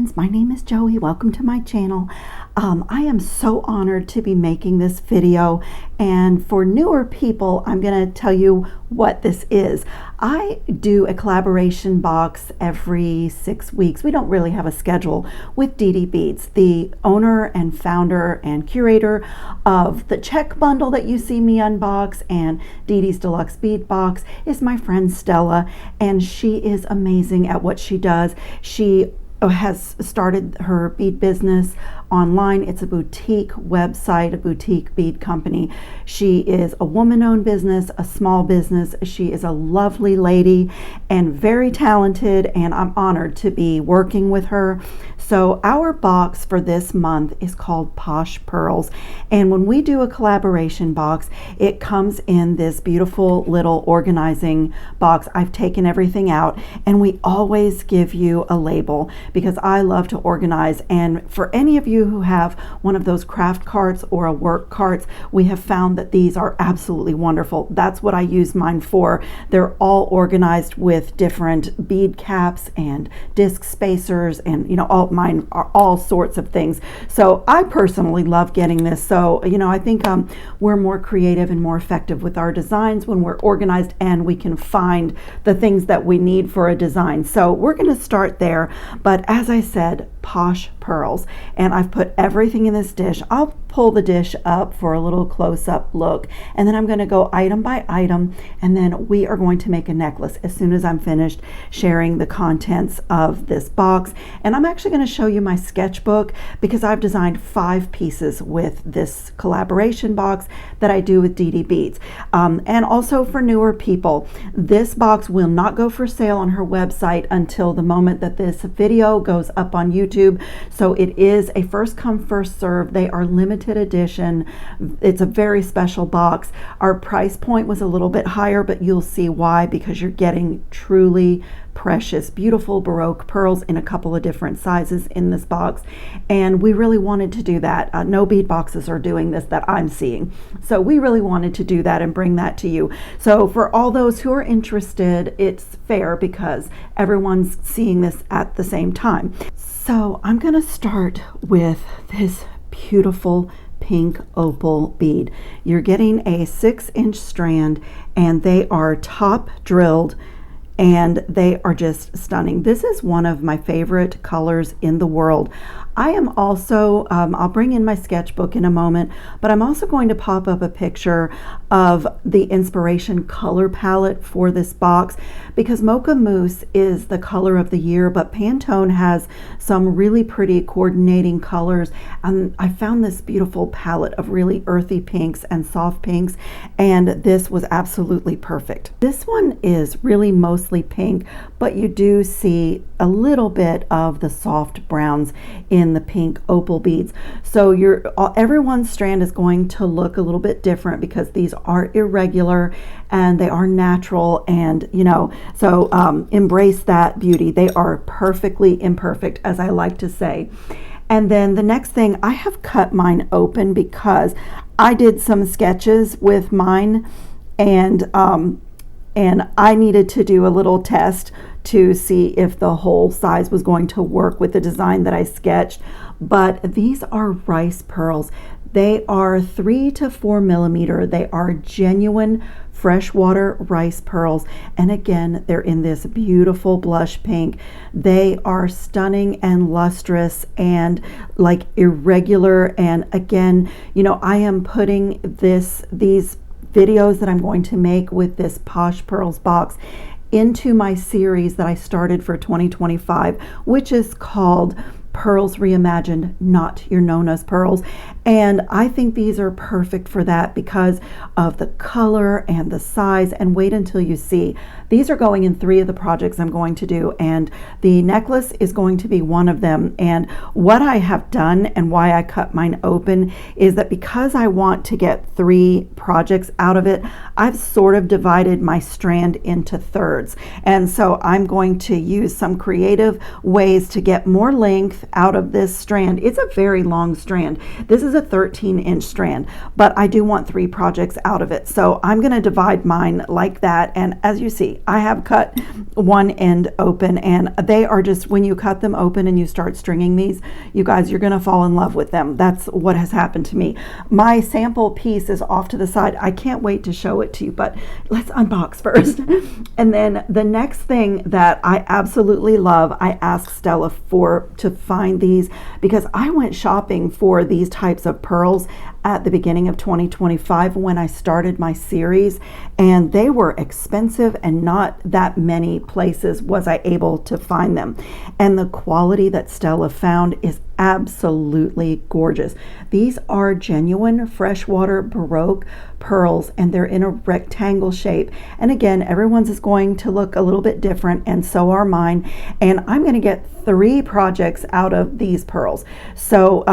friends, my name is Joey. Welcome to my channel. I am so honored to be making this video, and for newer people I'm going to tell you what this is. I do a collaboration box every 6 weeks. We don't really have a schedule with Dee Beads, the owner and founder and curator of the check bundle that you see me unbox, and Dee's Deluxe Bead Box is my friend Stella, and she is amazing at what she does. She has started her bead business online. It's a boutique website, a boutique bead company. She is a woman-owned business, a small business. She is a lovely lady and very talented, and I'm honored to be working with her. So our box for this month is called Posh Pearls, and when we do a collaboration box, it comes in this beautiful little organizing box. I've taken everything out, and we always give you a label because I love to organize. And for any of you who have one of those craft carts or a work carts, we have found that these are absolutely wonderful. That's what I use mine for. They're all organized with different bead caps and disc spacers, and mine are all sorts of things. So I personally love getting this. So I think we're more creative and more effective with our designs when we're organized and we can find the things that we need for a design. So we're going to start there, but as I said, Posh Pearls, and I've put everything in this dish. I'll pull the dish up for a little close-up look, and then I'm going to go item by item, and then we are going to make a necklace as soon as I'm finished sharing the contents of this box. And I'm actually going to show you my sketchbook because I've designed 5 pieces with this collaboration box that I do with Dee Beads. And also for newer people, this box will not go for sale on her website until the moment that this video goes up on YouTube. So it is a first come first serve. They are limited edition. It's a very special box. Our price point was a little bit higher, but you'll see why, because you're getting truly precious, beautiful Baroque pearls in a couple of different sizes in this box, and we really wanted to do that. No bead boxes are doing this that I'm seeing, so we really wanted to do that and bring that to you. So for all those who are interested, it's fair because everyone's seeing this at the same time. So I'm going to start with this beautiful pink opal bead. You're getting a 6-inch strand, and they are top drilled, and they are just stunning. This is one of my favorite colors in the world. I am also, I'll bring in my sketchbook in a moment, but I'm also going to pop up a picture of the inspiration color palette for this box, because Mocha Mousse is the color of the year, but Pantone has some really pretty coordinating colors. And I found this beautiful palette of really earthy pinks and soft pinks, and this was absolutely perfect. This one is really mostly pink, but you do see a little bit of the soft browns in the pink opal beads. So everyone's strand is going to look a little bit different because these are irregular and they are natural, and so embrace that beauty. They are perfectly imperfect, as I like to say. And then the next thing, I have cut mine open because I did some sketches with mine, and I needed to do a little test to see if the whole size was going to work with the design that I sketched. But these are rice pearls. They are 3 to 4 millimeter. They are genuine freshwater rice pearls, and again, they're in this beautiful blush pink. They are stunning and lustrous and like irregular. And again, I am putting these videos that I'm going to make with this Posh Pearls box into my series that I started for 2025, which is called Pearls Reimagined, Not Your Nona's Pearls. And I think these are perfect for that because of the color and the size. And wait until you see. These are going in 3 of the projects I'm going to do, and the necklace is going to be one of them. And what I have done and why I cut mine open is that because I want to get 3 projects out of it, I've sort of divided my strand into thirds. And so I'm going to use some creative ways to get more length length out of this strand. It's a very long strand. This is a 13-inch strand, but I do want 3 projects out of it. So I'm going to divide mine like that. And as you see, I have cut one end open, and they are just, when you cut them open and you start stringing these, you guys, you're going to fall in love with them. That's what has happened to me. My sample piece is off to the side. I can't wait to show it to you, but let's unbox first. And then the next thing that I absolutely love, I asked Stella to find these because I went shopping for these types of pearls at the beginning of 2025 when I started my series, and they were expensive and not that many places was I able to find them. And the quality that Stella found is absolutely gorgeous. These are genuine freshwater Baroque pearls, and they're in a rectangle shape. And again, everyone's is going to look a little bit different, and so are mine. And I'm going to get 3 projects out of these pearls. So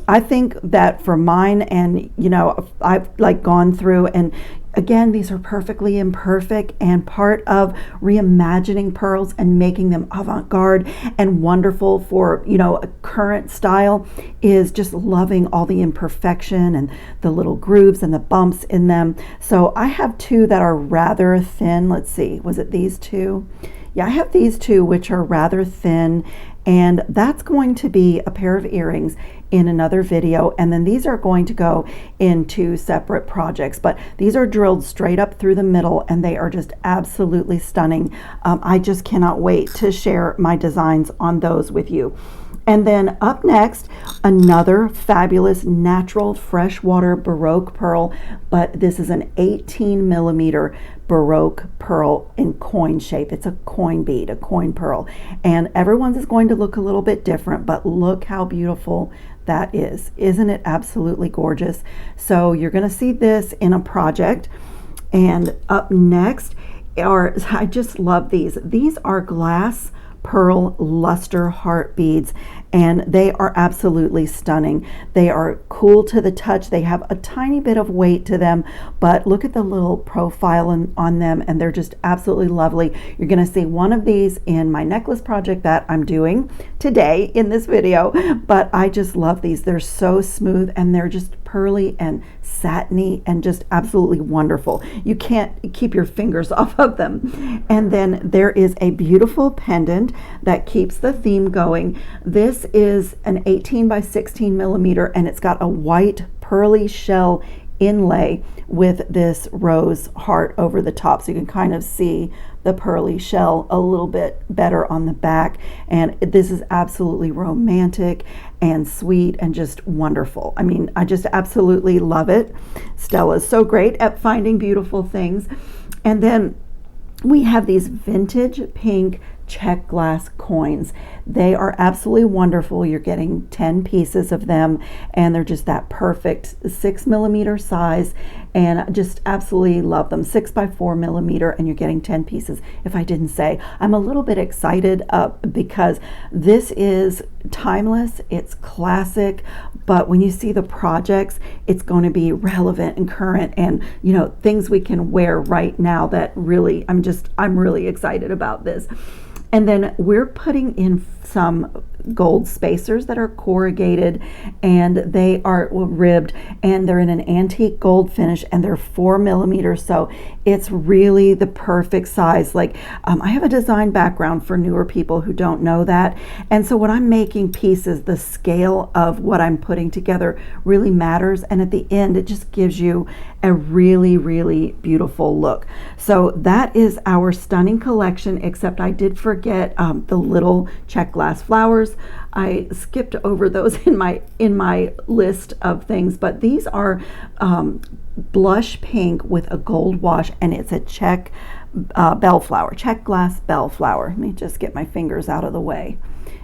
I think that for mine, and you know, I've like gone through, and again, these are perfectly imperfect, and part of reimagining pearls and making them avant-garde and wonderful for, you know, a current style is just loving all the imperfection and the little grooves and the bumps in them. So I have 2 that are rather thin. Let's see, was it these 2? Yeah, I have these 2 which are rather thin, and that's going to be a pair of earrings in another video. And then these are going to go in 2 separate projects, but these are drilled straight up through the middle, and they are just absolutely stunning. I just cannot wait to share my designs on those with you. And then up next, another fabulous natural freshwater Baroque pearl, but this is an 18mm Baroque pearl in coin shape. It's a coin bead, a coin pearl, and everyone's is going to look a little bit different, but look how beautiful that is. Isn't it absolutely gorgeous? So you're going to see this in a project. And up next are, I just love these. These are glass pearl luster heart beads, and they are absolutely stunning. They are cool to the touch. They have a tiny bit of weight to them, but look at the little profile on them, and they're just absolutely lovely. You're going to see one of these in my necklace project that I'm doing today in this video, but I just love these. They're so smooth, and they're just pearly and satiny and just absolutely wonderful. You can't keep your fingers off of them. And then there is a beautiful pendant that keeps the theme going. This is an 18 by 16mm, and it's got a white pearly shell inlay with this rose heart over the top, so you can kind of see the pearly shell a little bit better on the back. And this is absolutely romantic and sweet and just wonderful. I mean, I just absolutely love it. Stella's so great at finding beautiful things. And then we have these vintage pink check glass coins. They are absolutely wonderful. You're getting 10 pieces of them, and they're just that perfect 6mm size, and just absolutely love them. 6 by 4mm, and you're getting 10 pieces. If I didn't say, I'm a little bit excited because this is timeless, it's classic, but when you see the projects, it's going to be relevant and current, and you know, things we can wear right now that really, I'm really excited about this. And then we're putting in some gold spacers that are corrugated, and they are ribbed, and they're in an antique gold finish, and they're 4mm, so it's really the perfect size. Like I have a design background for newer people who don't know that, and so when I'm making pieces, the scale of what I'm putting together really matters, and at the end it just gives you a really, really beautiful look. So that is our stunning collection, except I did forget the little check glass flowers. I skipped over those in my list of things, but these are blush pink with a gold wash, and it's a check bellflower, check glass bellflower. Let me just get my fingers out of the way.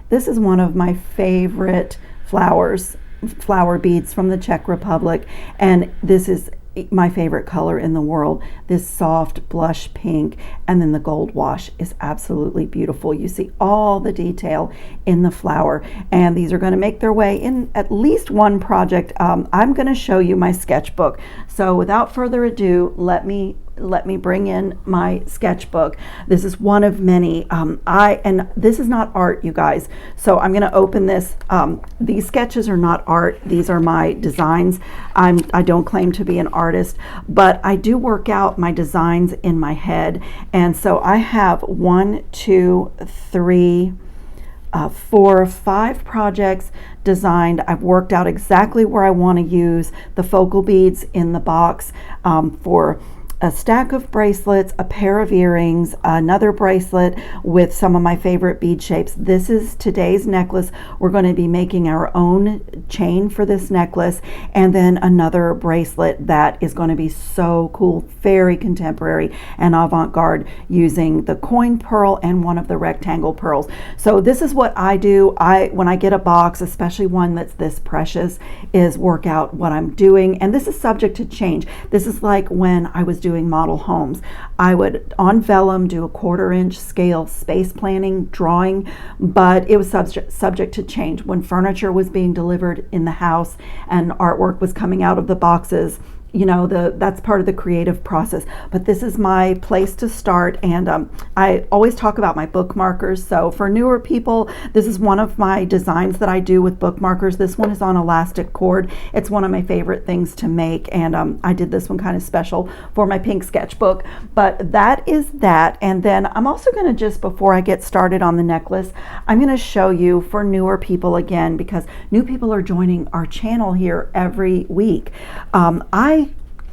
This is one of my favorite flower beads from the Czech Republic, and this is my favorite color in the world. This soft blush pink, and then the gold wash is absolutely beautiful. You see all the detail in the flower, and these are going to make their way in at least one project. I'm going to show you my sketchbook. So without further ado, let me let me bring in my sketchbook. This is one of many. And this is not art, you guys. So I'm going to open this. These sketches are not art. These are my designs. I don't claim to be an artist, but I do work out my designs in my head. And so I have 1, 2, 3, 4, 5 projects designed. I've worked out exactly where I want to use the focal beads in the box for a stack of bracelets, a pair of earrings, another bracelet with some of my favorite bead shapes. This is today's necklace. We're going to be making our own chain for this necklace, and then another bracelet that is going to be so cool, very contemporary and avant-garde, using the coin pearl and one of the rectangle pearls. So this is what I do. When I get a box, especially one that's this precious, is work out what I'm doing, and this is subject to change. This is like when I was doing model homes. I would on vellum do a 1/4 inch scale space planning drawing, but it was subject to change. When furniture was being delivered in the house and artwork was coming out of the boxes, you know, that's part of the creative process. But this is my place to start, and I always talk about my bookmarkers. So for newer people, this is one of my designs that I do with bookmarkers. This one is on elastic cord. It's one of my favorite things to make, and I did this one kind of special for my pink sketchbook. But that is that. And then I'm also going to, just before I get started on the necklace, I'm going to show you, for newer people again, because new people are joining our channel here every week. I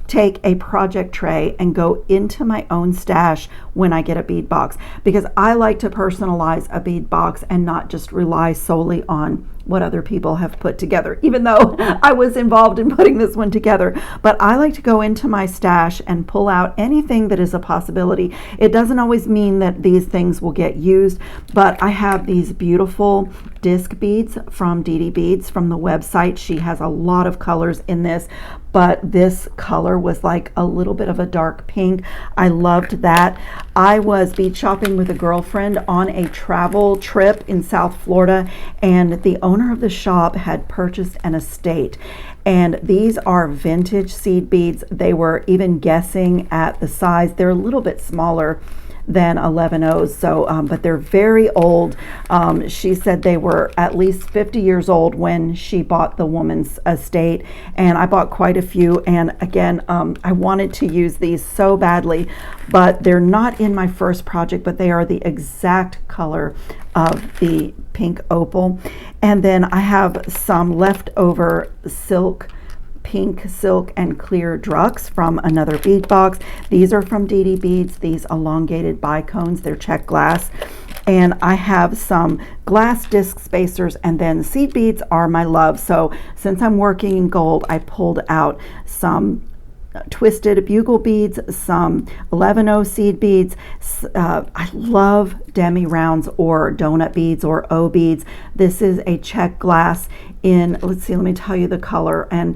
take a project tray and go into my own stash when I get a bead box, because I like to personalize a bead box and not just rely solely on what other people have put together, even though I was involved in putting this one together. But I like to go into my stash and pull out anything that is a possibility. It doesn't always mean that these things will get used, but I have these beautiful disc beads from Dee Dee Beads from the website. She has a lot of colors in this, but this color was like a little bit of a dark pink. I loved that. I was bead shopping with a girlfriend on a travel trip in South Florida, and the owner of the shop had purchased an estate, and these are vintage seed beads. They were even guessing at the size. They're a little bit smaller than 11/0s, so but they're very old. She said they were at least 50 years old when she bought the woman's estate, and I bought quite a few. And again, I wanted to use these so badly, but they're not in my first project, but they are the exact color of the pink opal. And then I have some leftover pink silk and clear drucks from another bead box. These are from Dee Dee Beads, these elongated bicones. They're check glass. And I have some glass disc spacers, and then seed beads are my love. So since I'm working in gold, I pulled out some twisted bugle beads, some 11/0 seed beads. I love demi rounds or donut beads or O beads. This is a check glass in, let's see, let me tell you the color. And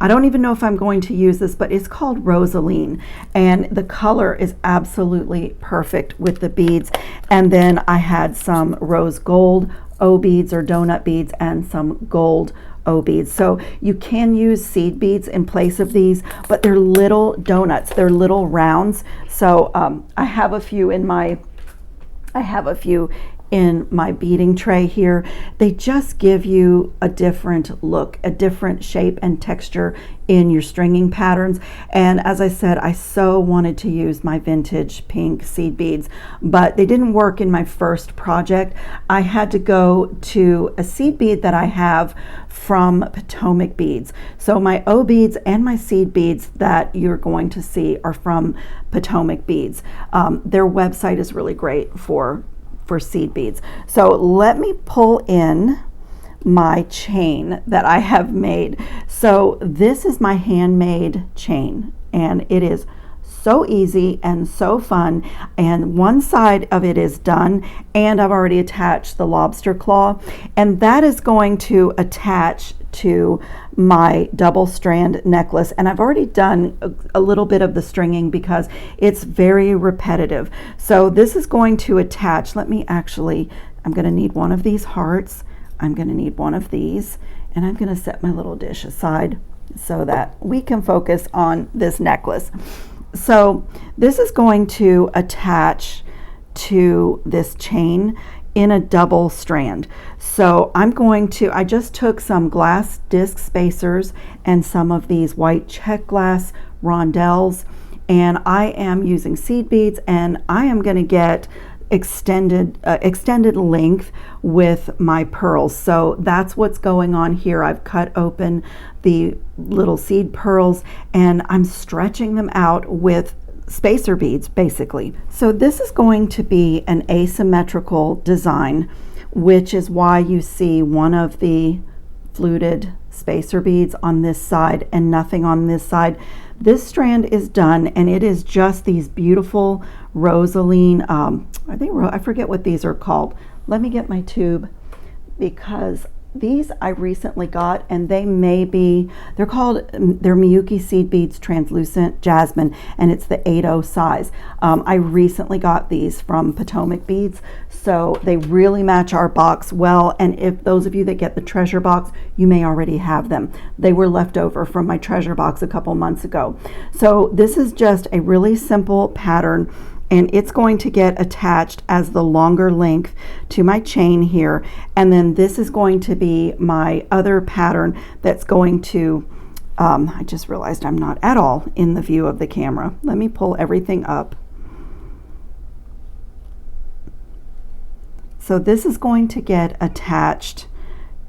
I don't even know if I'm going to use this, but it's called Rosaline, and the color is absolutely perfect with the beads. And then I had some rose gold O beads or donut beads and some gold O beads. So you can use seed beads in place of these, but they're little donuts, they're little rounds. So I have a few in my beading tray here. They just give you a different look, a different shape and texture in your stringing patterns. And as I said, I so wanted to use my vintage pink seed beads, but they didn't work in my first project. I had to go to a seed bead that I have from Potomac Beads. So my O beads and my seed beads that you're going to see are from Potomac Beads. Their website is really great for seed beads. So let me pull in my chain that I have made. So this is my handmade chain, and it is so easy and so fun. And one side of it is done, and I've already attached the lobster claw, and that is going to attach to my double strand necklace. And I've already done a little bit of the stringing because it's very repetitive. So this is going to attach. I'm going to need one of these hearts. I'm going to need one of these, and I'm going to set my little dish aside so that we can focus on this necklace. So this is going to attach to this chain in a double strand. So I just took some glass disc spacers and some of these white check glass rondelles, and I am using seed beads, and I am going to get extended length with my pearls. So that's what's going on here. I've cut open the little seed pearls and I'm stretching them out with spacer beads basically. So this is going to be an asymmetrical design, which is why you see one of the fluted spacer beads on this side and nothing on this side. This strand is done, and it is just these beautiful rosaline, I forget what these are called. Let me get my tube, because these I recently got, and they're Miyuki Seed Beads Translucent Jasmine, and it's the 8.0 size. I recently got these from Potomac Beads, so they really match our box well, and if those of you that get the treasure box, you may already have them. They were left over from my treasure box a couple months ago. So this is just a really simple pattern, and it's going to get attached as the longer length to my chain here. And then this is going to be my other pattern that's going to, I just realized I'm not at all in the view of the camera. Let me pull everything up. So this is going to get attached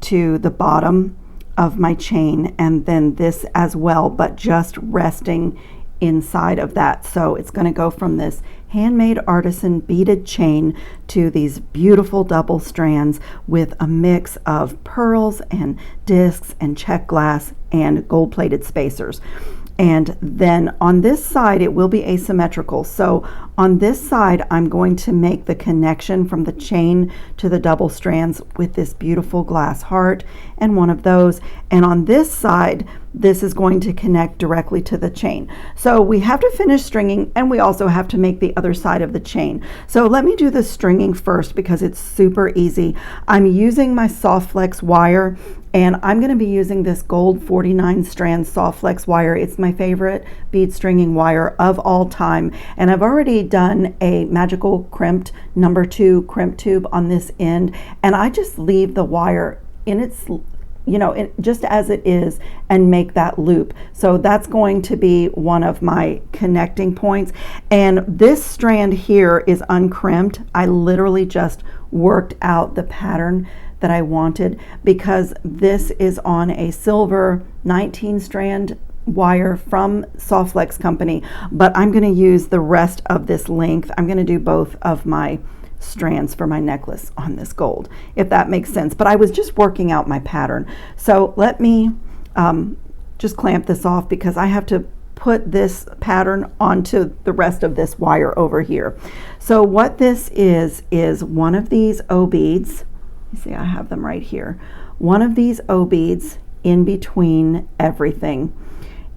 to the bottom of my chain, and then this as well, but just resting inside of that. So it's going to go from this handmade artisan beaded chain to these beautiful double strands with a mix of pearls and discs and check glass and gold plated spacers. And then on this side it will be asymmetrical. So on this side I'm going to make the connection from the chain to the double strands with this beautiful glass heart and one of those, and on this side this is going to connect directly to the chain. So we have to finish stringing, and we also have to make the other side of the chain. So let me do the stringing first because it's super easy. I'm using my soft flex wire, and I'm going to be using this gold 49 strand soft flex wire. It's my favorite bead stringing wire of all time, and I've already done a magical crimped number 2 crimp tube on this end, and I just leave the wire in its, just as it is, and make that loop. So that's going to be one of my connecting points. And this strand here is uncrimped. I literally just worked out the pattern that I wanted, because this is on a silver 19 strand wire from Soft Flex Company, but I'm going to use the rest of this length. I'm going to do both of my strands for my necklace on this gold, if that makes sense. But I was just working out my pattern. So let me just clamp this off, because I have to put this pattern onto the rest of this wire over here. So what this is one of these O beads. You see I have them right here. One of these O beads in between everything.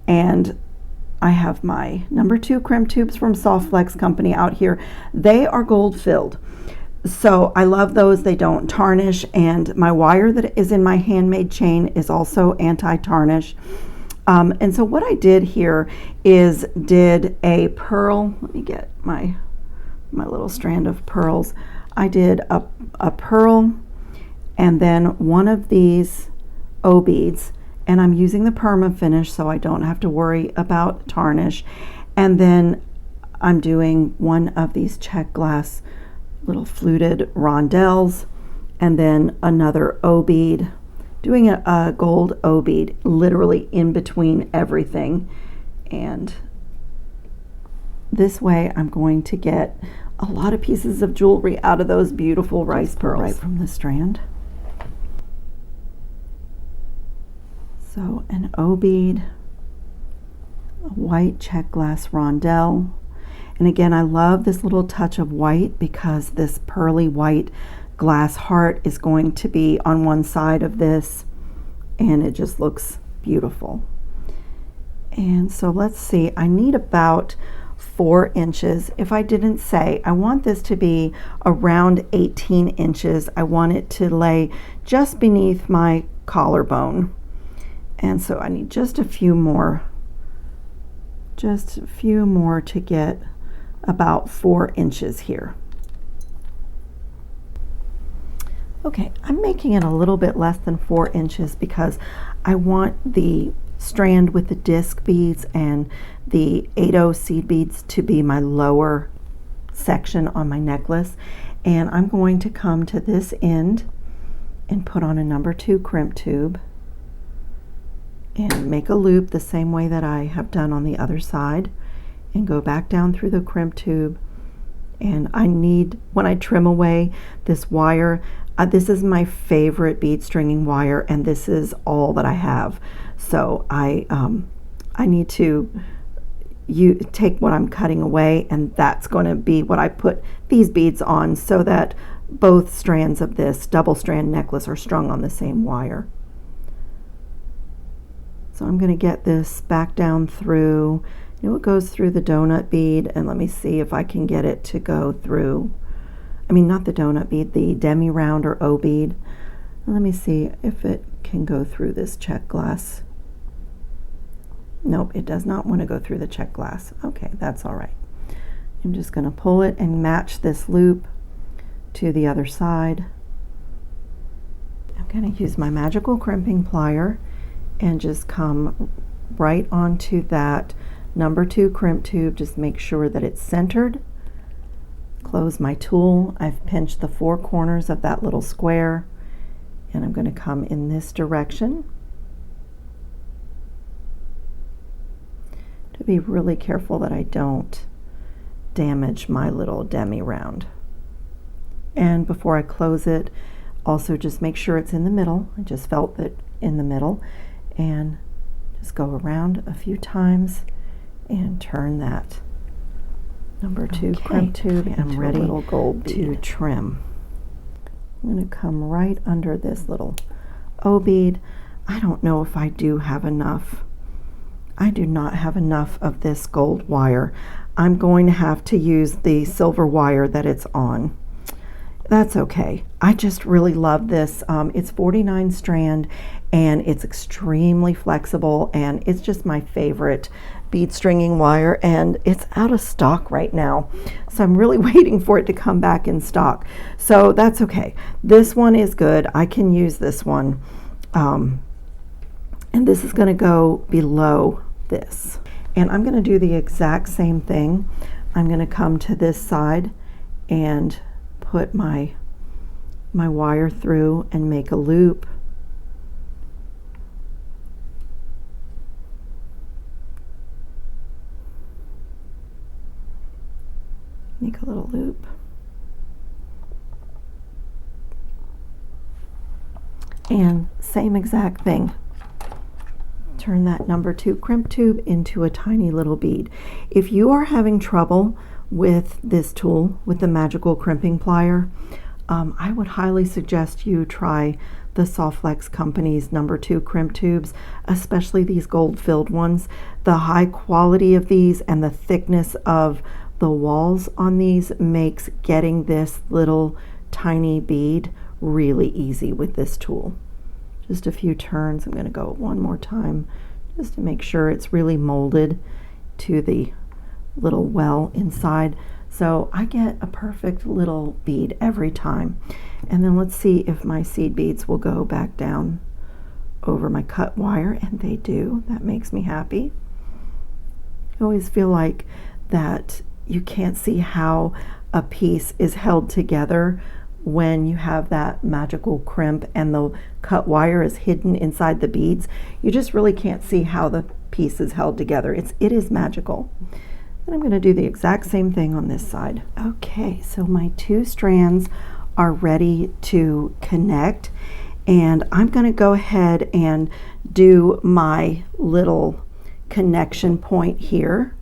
And I have my number 2 crimp tubes from Soft Flex Company out here. They are gold filled. So I love those. They don't tarnish, and my wire that is in my handmade chain is also anti-tarnish. And so what I did here is did a pearl. Let me get my little strand of pearls. I did a pearl and then one of these O beads, and I'm using the perma finish so I don't have to worry about tarnish. And then I'm doing one of these check glass little fluted rondelles, and then another O bead, doing a gold O bead literally in between everything. And this way I'm going to get a lot of pieces of jewelry out of those beautiful rice pearls right from the strand. So an O bead, a white check glass rondelle, and again I love this little touch of white because this pearly white glass heart is going to be on one side of this, and it just looks beautiful. And so let's see, I need about 4 inches. If I didn't say, I want this to be around 18 inches. I want it to lay just beneath my collarbone. And so I need just a few more just a few more to get about 4 inches here. Okay, I'm making it a little bit less than 4 inches because I want the strand with the disc beads and the 8/0 seed beads to be my lower section on my necklace. And I'm going to come to this end and put on a number 2 crimp tube and make a loop the same way that I have done on the other side, and go back down through the crimp tube. And I need, when I trim away this wire, this is my favorite bead stringing wire, and this is all that I have. So I need to take what I'm cutting away, and that's going to be what I put these beads on, so that both strands of this double strand necklace are strung on the same wire. So I'm going to get this back down through, it goes through the donut bead, and let me see if I can get it to go through, not the donut bead, the demi round or O bead. Let me see if it can go through this check glass. Nope, it does not want to go through the check glass. Okay, that's all right. I'm just going to pull it and match this loop to the other side. I'm going to use my magical crimping plier and just come right onto that number 2 crimp tube. Just make sure that it's centered. Close my tool. I've pinched the 4 corners of that little square, and I'm going to come in this direction. To be really careful that I don't damage my little demi round. And before I close it, also just make sure it's in the middle. I just felt that in the middle, and just go around a few times and turn that number 2 crimp tube, and I'm ready to trim. I'm going to come right under this little O bead. I don't know if I do have enough. I do not have enough of this gold wire. I'm going to have to use the silver wire that it's on. That's okay. I just really love this. It's 49 strand, and it's extremely flexible, and it's just my favorite bead stringing wire, and it's out of stock right now. So I'm really waiting for it to come back in stock. So that's okay. This one is good. I can use this one. And this is going to go below this. And I'm going to do the exact same thing. I'm going to come to this side and put my wire through and make a loop. Make a little loop. And same exact thing. Turn that number 2 crimp tube into a tiny little bead. If you are having trouble with this tool, with the magical crimping plier, I would highly suggest you try the Softflex Company's number 2 crimp tubes, especially these gold filled ones. The high quality of these and the thickness of the walls on these makes getting this little tiny bead really easy with this tool. Just a few turns. I'm going to go one more time just to make sure it's really molded to the little well inside. So I get a perfect little bead every time. And then let's see if my seed beads will go back down over my cut wire, and they do. That makes me happy. I always feel like that you can't see how a piece is held together when you have that magical crimp and the cut wire is hidden inside the beads. You just really can't see how the piece is held together. It is magical. And I'm going to do the exact same thing on this side. Okay, so my 2 strands are ready to connect, and I'm going to go ahead and do my little connection point here.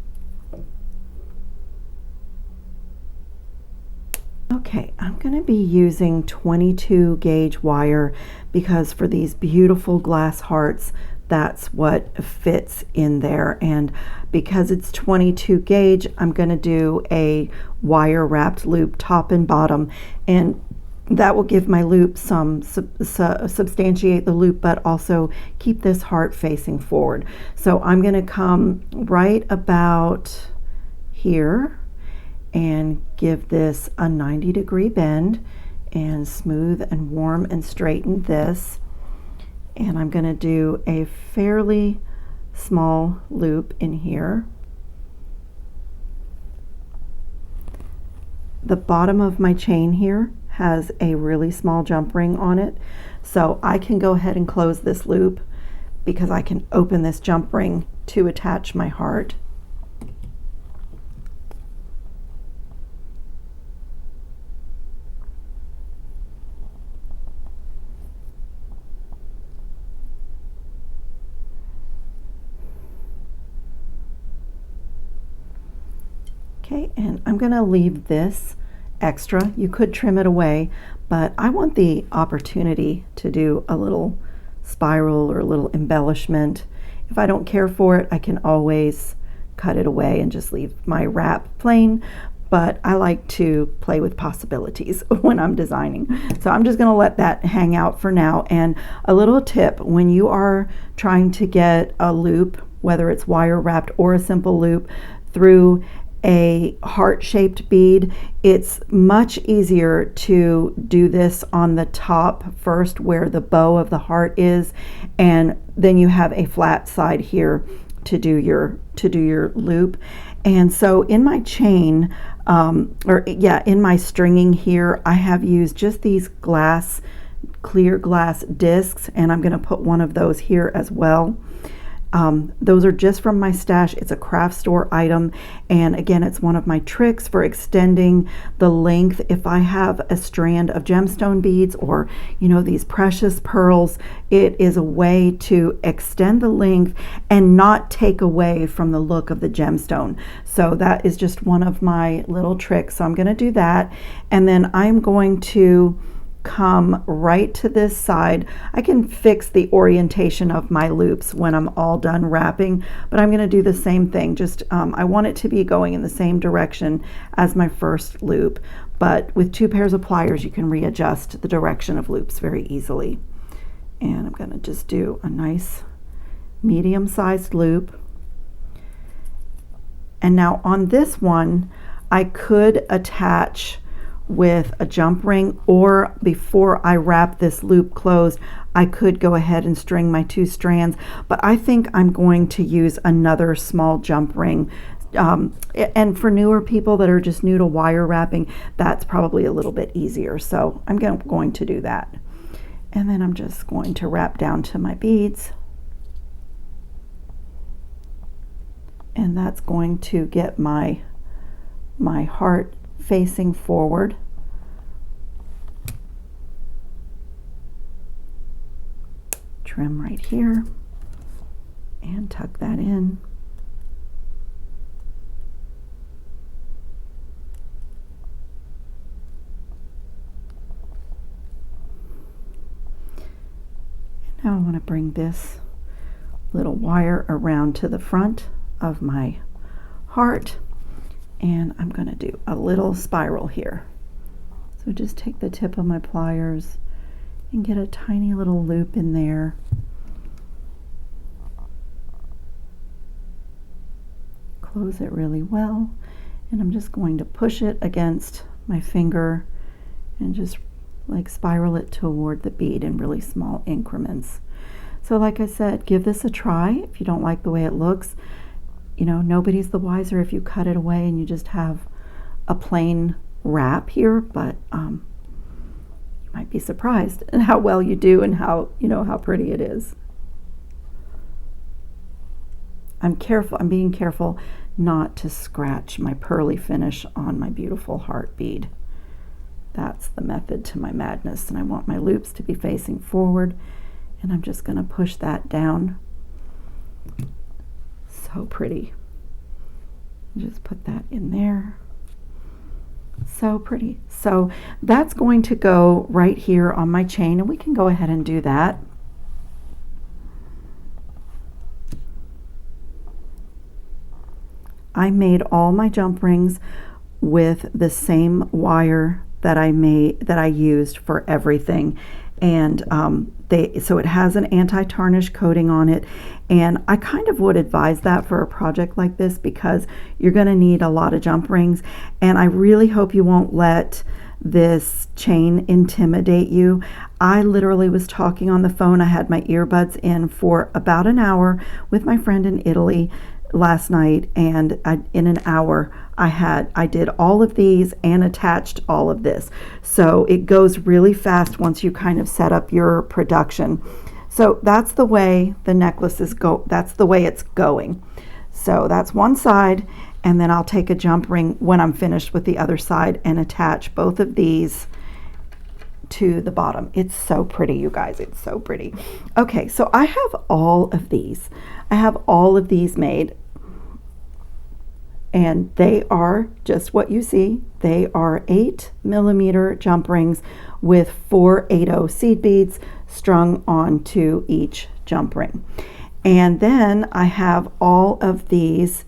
Okay, I'm going to be using 22 gauge wire because for these beautiful glass hearts, that's what fits in there. And because it's 22 gauge, I'm going to do a wire wrapped loop top and bottom. And that will give my loop some substantiate the loop, but also keep this heart facing forward. So I'm going to come right about here and give this a 90-degree bend and smooth and warm and straighten this. And I'm going to do a fairly small loop in here. The bottom of my chain here has a really small jump ring on it, so I can go ahead and close this loop because I can open this jump ring to attach my heart. Okay, and I'm going to leave this extra. You could trim it away, but I want the opportunity to do a little spiral or a little embellishment. If I don't care for it, I can always cut it away and just leave my wrap plain, but I like to play with possibilities when I'm designing. So I'm just going to let that hang out for now. And a little tip, when you are trying to get a loop, whether it's wire wrapped or a simple loop, through a heart-shaped bead, it's much easier to do this on the top first where the bow of the heart is, and then you have a flat side here to do your loop. And so in my chain, in my stringing here, I have used just these clear glass discs, and I'm going to put one of those here as well. Those are just from my stash. It's a craft store item, and again, it's one of my tricks for extending the length. If I have a strand of gemstone beads or these precious pearls, it is a way to extend the length and not take away from the look of the gemstone. So that is just one of my little tricks. So I'm going to do that, and then I'm going to come right to this side. I can fix the orientation of my loops when I'm all done wrapping, but I'm going to do the same thing. Just I want it to be going in the same direction as my first loop, but with 2 pairs of pliers you can readjust the direction of loops very easily. And I'm going to just do a nice medium-sized loop. And now on this one I could attach with a jump ring, or before I wrap this loop closed, I could go ahead and string my 2 strands, but I think I'm going to use another small jump ring. And for newer people that are just new to wire wrapping, that's probably a little bit easier. So I'm going to do that. And then I'm just going to wrap down to my beads. And that's going to get my heart facing forward. Trim right here and tuck that in. And now I want to bring this little wire around to the front of my heart, and I'm going to do a little spiral here. So just take the tip of my pliers and get a tiny little loop in there. Close it really well, and I'm just going to push it against my finger and just like spiral it toward the bead in really small increments. So like I said, give this a try. If you don't like the way it looks, nobody's the wiser if you cut it away and you just have a plain wrap here, but you might be surprised at how well you do and how pretty it is. I'm being careful not to scratch my pearly finish on my beautiful heart bead. That's the method to my madness, and I want my loops to be facing forward, and I'm just going to push that down. So pretty. Just put that in there. So pretty. So that's going to go right here on my chain, and we can go ahead and do that. I made all my jump rings with the same wire that I used for everything. And so it has an anti-tarnish coating on it, and I kind of would advise that for a project like this because you're going to need a lot of jump rings, and I really hope you won't let this chain intimidate you. I literally was talking on the phone. I had my earbuds in for about an hour with my friend in Italy last night, and in an hour I did all of these and attached all of this. So it goes really fast once you kind of set up your production. So that's the way the necklace that's the way it's going. So that's one side, and then I'll take a jump ring when I'm finished with the other side and attach both of these to the bottom. It's so pretty, you guys. It's so pretty. Okay, so I have all of these. I have all of these made, and they are just what you see. They are 8mm jump rings with 480 seed beads strung onto each jump ring. And then I have all of these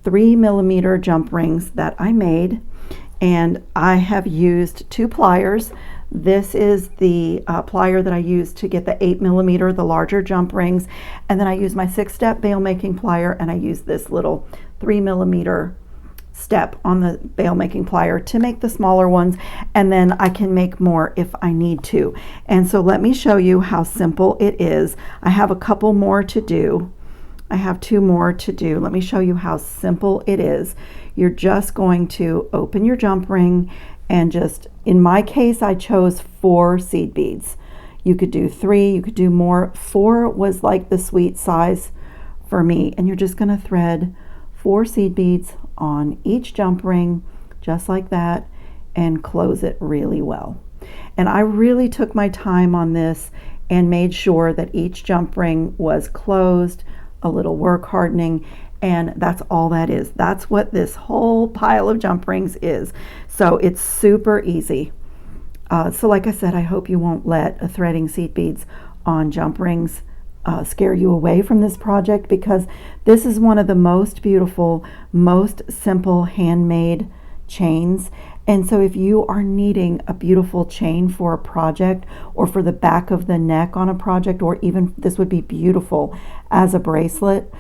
3mm jump rings that I made, and I have used 2 pliers. This is the plier that I used to get the 8mm, the larger jump rings, and then I use my 6-step bail making plier, and I use this little 3mm step on the bail making plier to make the smaller ones, and then I can make more if I need to. And so let me show you how simple it is. I have a couple more to do. I have 2 more to do. Let me show you how simple it is. You're just going to open your jump ring and just, in my case, I chose 4 seed beads. You could do 3, you could do more. 4 was like the sweet size for me. And you're just going to thread 4 seed beads on each jump ring, just like that, and close it really well. And I really took my time on this and made sure that each jump ring was closed, a little work hardening, and that's all that is. That's what this whole pile of jump rings is. So it's super easy. So like I said, I hope you won't let threading seed beads on jump rings scare you away from this project, because this is one of the most beautiful, most simple handmade chains. And so if you are needing a beautiful chain for a project, or for the back of the neck on a project, or even this would be beautiful as a bracelet,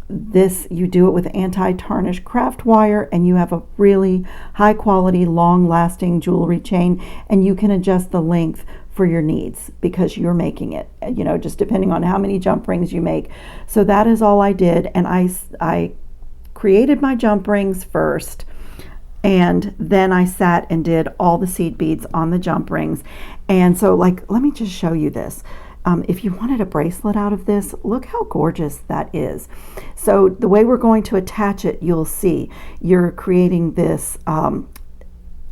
this, you do it with anti-tarnish craft wire, and you have a really high quality, long lasting jewelry chain, and you can adjust the length for your needs because you're making it, you know, just depending on how many jump rings you make. So that is all I did, and I created my jump rings first, and then I sat and did all the seed beads on the jump rings. And so, like, let me just show you this. If you wanted a bracelet out of this, look how gorgeous that is. So the way we're going to attach it, you'll see you're creating this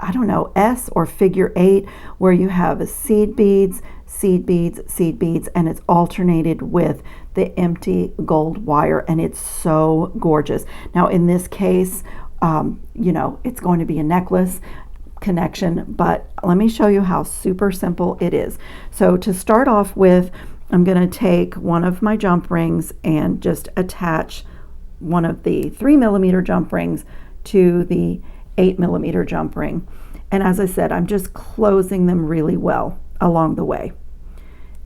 I don't know, S or figure 8, where you have seed beads, seed beads, seed beads, and it's alternated with the empty gold wire, and it's so gorgeous. Now in this case, you know, it's going to be a necklace connection, but let me show you how super simple it is. So to start off with, I'm going to take one of my jump rings and just attach one of the 3mm jump rings to the 8mm jump ring. And as I said, I'm just closing them really well along the way,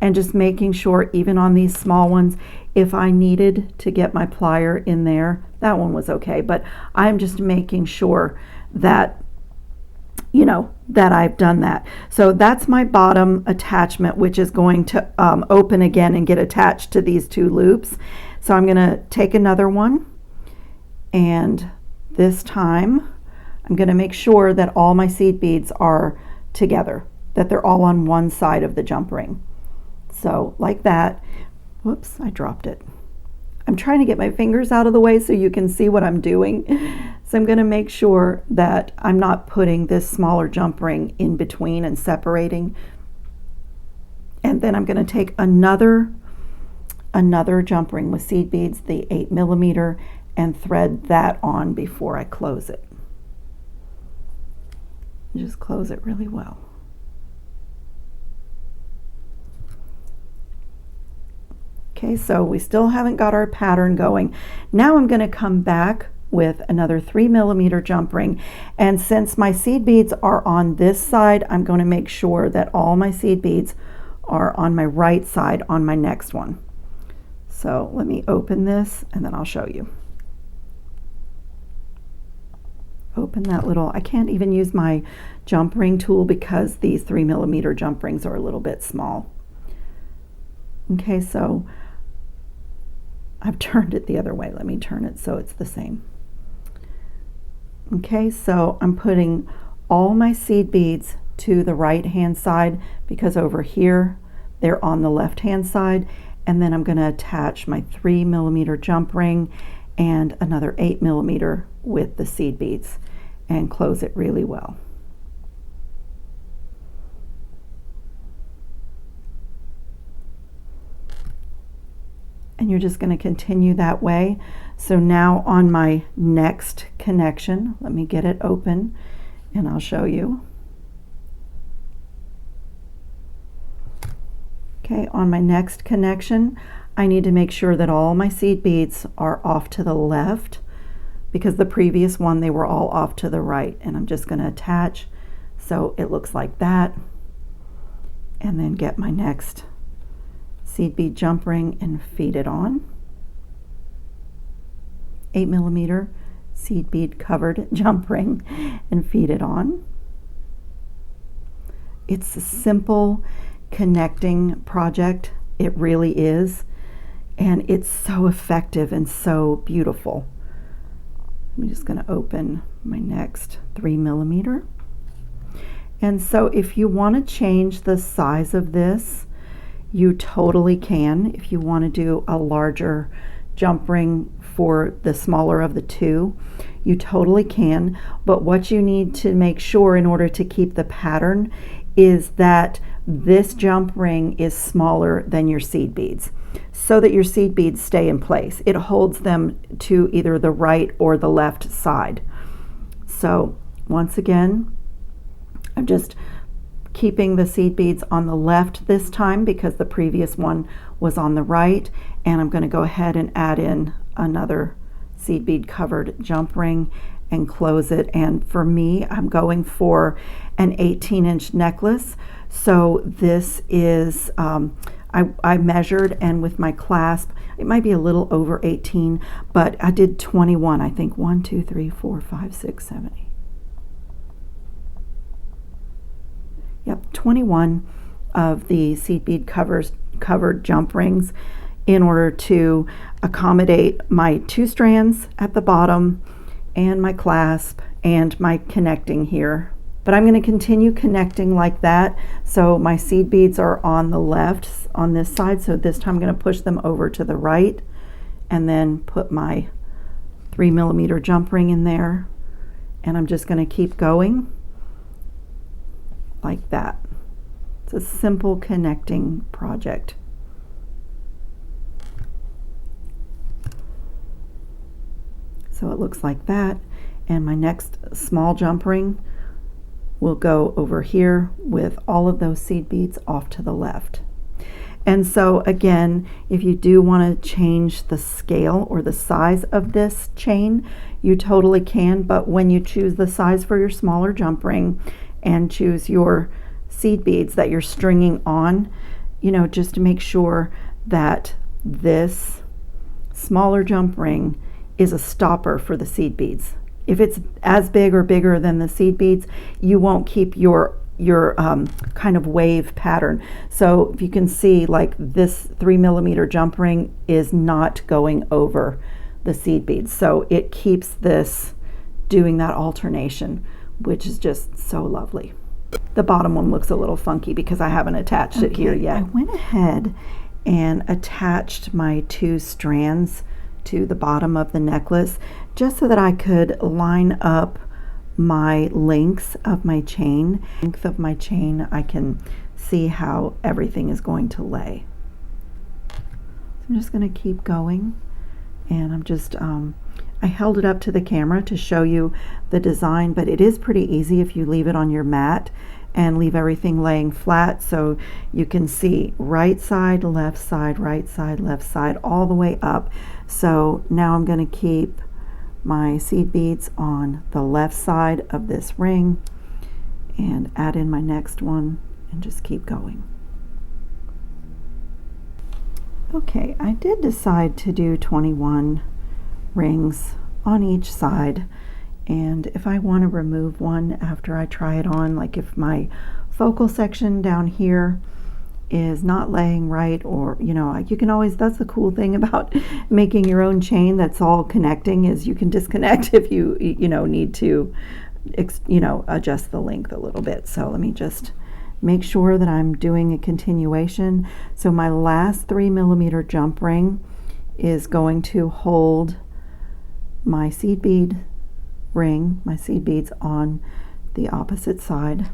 and just making sure, even on these small ones, if I needed to get my plier in there, that one was okay, but I'm just making sure that, you know, that I've done that. So that's my bottom attachment, which is going to open again and get attached to these 2 loops. So I'm going to take another one, and this time I'm going to make sure that all my seed beads are together, that they're all on one side of the jump ring. So like that. Whoops, I dropped it. I'm trying to get my fingers out of the way so you can see what I'm doing. So I'm going to make sure that I'm not putting this smaller jump ring in between and separating. And then I'm going to take another jump ring with seed beads, the 8mm, and thread that on before I close it. Just close it really well. Okay, so we still haven't got our pattern going. Now I'm going to come back with another 3mm jump ring. And since my seed beads are on this side, I'm going to make sure that all my seed beads are on my right side on my next one. So let me open this and then I'll show you. Open that little, I can't even use my jump ring tool because these 3mm jump rings are a little bit small. Okay, so I've turned it the other way. Let me turn it so it's the same. Okay, so I'm putting all my seed beads to the right hand side because over here they're on the left hand side, and then I'm going to attach my 3mm jump ring and another 8mm with the seed beads and close it really well. And you're just going to continue that way. So now on my next connection, let me get it open and I'll show you. Okay, on my next connection, I need to make sure that all my seed beads are off to the left because the previous one they were all off to the right, and I'm just going to attach so it looks like that, and then get my next seed bead jump ring and feed it on. 8mm seed bead covered jump ring and feed it on. It's a simple connecting project, it really is, and it's so effective and so beautiful. I'm just going to open my next 3mm. And so if you want to change the size of this, you totally can. If you want to do a larger jump ring for the smaller of the two, you totally can. But what you need to make sure in order to keep the pattern is that this jump ring is smaller than your seed beads, so that your seed beads stay in place. It holds them to either the right or the left side. So once again, I'm just keeping the seed beads on the left this time because the previous one was on the right, and I'm going to go ahead and add in another seed bead covered jump ring and close it. And for me, I'm going for an 18-inch necklace. So this is I measured, and with my clasp it might be a little over 18, but I did 21, I think. 1 2 3 4 5 6 7 8. Yep, 21 of the seed bead covered jump rings in order to accommodate my 2 strands at the bottom and my clasp and my connecting here. But I'm going to continue connecting like that. So my seed beads are on the left on this side, so this time I'm going to push them over to the right and then put my 3mm jump ring in there, and I'm just going to keep going like that. It's a simple connecting project. So it looks like that, and my next small jump ring will go over here with all of those seed beads off to the left. And so again, if you do want to change the scale or the size of this chain, you totally can, but when you choose the size for your smaller jump ring and choose your seed beads that you're stringing on, you know, just to make sure that this smaller jump ring is a stopper for the seed beads. If it's as big or bigger than the seed beads, you won't keep your kind of wave pattern. So if you can see, like, this 3mm jump ring is not going over the seed beads, so it keeps this doing that alternation, which is just so lovely. The bottom one looks a little funky because I haven't attached it here yet. I went ahead and attached my 2 strands to the bottom of the necklace just so that I could line up my lengths of my chain. Length of my chain, I can see how everything is going to lay. So I'm just going to keep going, and I'm just I held it up to the camera to show you the design, but it is pretty easy if you leave it on your mat and leave everything laying flat, so you can see right side, left side, right side, left side, all the way up. So now I'm going to keep my seed beads on the left side of this ring and add in my next one and just keep going. Okay, I did decide to do 21 rings on each side, and if I want to remove one after I try it on, like if my focal section down here is not laying right, or you know, you can always, that's the cool thing about making your own chain that's all connecting, is you can disconnect if you need to adjust the length a little bit. So let me just make sure that I'm doing a continuation. So my last 3mm jump ring is going to hold my seed bead ring, my seed beads on the opposite side.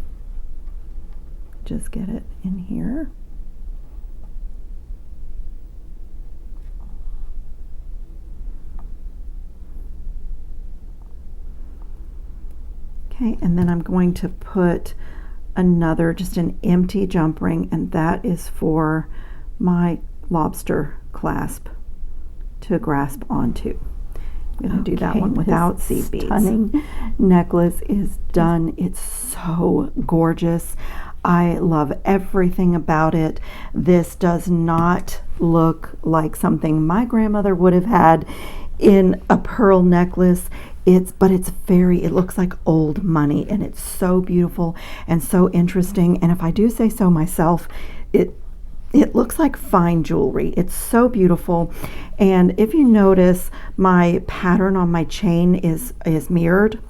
Just get it in here. Okay, and then I'm going to put another, just an empty jump ring, and that is for my lobster clasp to grasp onto. I'm going to do that one without seed beads. Stunning necklace is done. It's so gorgeous. I love everything about it. This does not look like something my grandmother would have had in a pearl necklace. It looks like old money, and it's so beautiful and so interesting. And if I do say so myself, it looks like fine jewelry. It's so beautiful. And if you notice, my pattern on my chain is mirrored,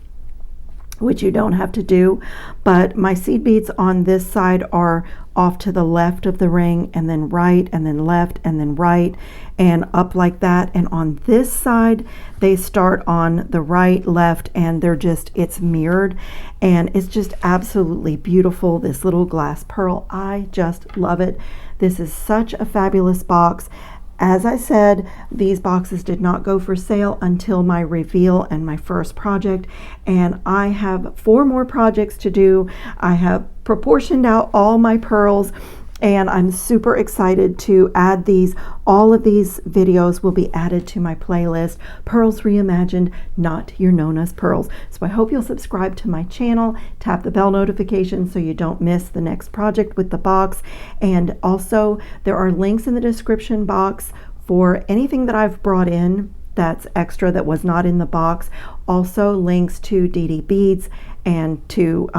which you don't have to do, but my seed beads on this side are off to the left of the ring, and then right, and then left, and then right, and up like that. And on this side, they start on the right, left, and it's mirrored, and it's just absolutely beautiful. This little glass pearl, I just love it. This is such a fabulous box. As I said, these boxes did not go for sale until my reveal and my first project, and I have 4 more projects to do. I have proportioned out all my pearls, and I'm super excited to add these. All of these videos will be added to my playlist, Pearls Reimagined, Not Your Nona's Pearls. So I hope you'll subscribe to my channel, tap the bell notification so you don't miss the next project with the box. And also, there are links in the description box for anything that I've brought in that's extra that was not in the box. Also links to DD Beads and to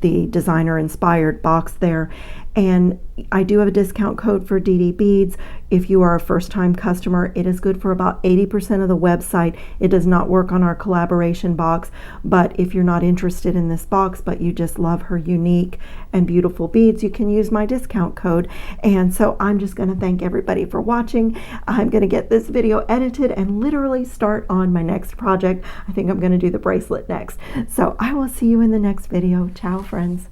the designer inspired box there. And I do have a discount code for DD Beads. If you are a first-time customer, it is good for about 80% of the website. It does not work on our collaboration box, but if you're not interested in this box, but you just love her unique and beautiful beads, you can use my discount code. And so I'm just going to thank everybody for watching. I'm going to get this video edited and literally start on my next project. I think I'm going to do the bracelet next. So I will see you in the next video. Ciao, friends.